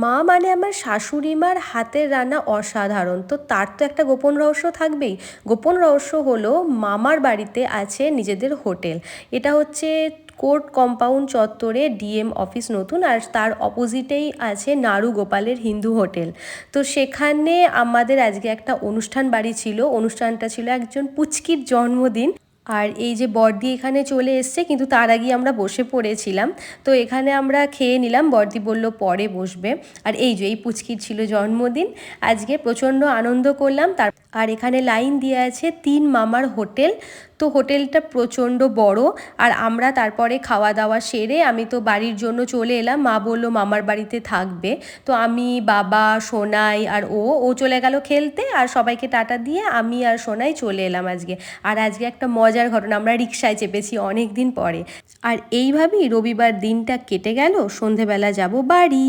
মা মানে আমার শাশুড়ি মার হাতের রান্না অসাধারণ। তো তার তো একটা গোপন রহস্য থাকবেই। গোপন রহস্য হলো মামার বাড়িতে আছে নিজেদের হোটেল। এটা হচ্ছে কোর্ট কম্পাউন্ড চত্বরে ডিএম অফিস নতুন, আর তার অপোজিটেই আছে নাড়ু গোপালের হিন্দু হোটেল। তো সেখানে আমাদের আজকে একটা অনুষ্ঠান বাড়ি ছিল। অনুষ্ঠানটা ছিল একজন পুচকির জন্মদিন। আর এই যে বড়দি এখানে চলে এসছে, কিন্তু তার আগেই আমরা বসে পড়েছিলাম। তো এখানে আমরা খেয়ে নিলাম, বড়দি বলল পরে বসবে। আর এই যে এই পুচকির ছিল জন্মদিন আজকে, প্রচণ্ড আনন্দ করলাম। আর এখানে লাইন দিয়ে আছে 3 মামার হোটেল। তো হোটেলটা প্রচণ্ড বড়। আর আমরা তারপরে খাওয়া দাওয়া সেরে আমি তো বাড়ির জন্য চলে এলাম। মা বলল মামার বাড়িতে থাকবে। তো আমি, বাবা, সোনাই আর ও চলে গেল খেলতে, আর সবাইকে টাটা দিয়ে আমি আর সোনাই চলে এলাম আজকে। আর আজকে একটা মজার ঘটনা, আমরা রিকশায় চেপেছি অনেক দিন পরে। আর এইভাবেই রবিবার দিনটা কেটে গেল। সন্ধেবেলা যাব বাড়ি।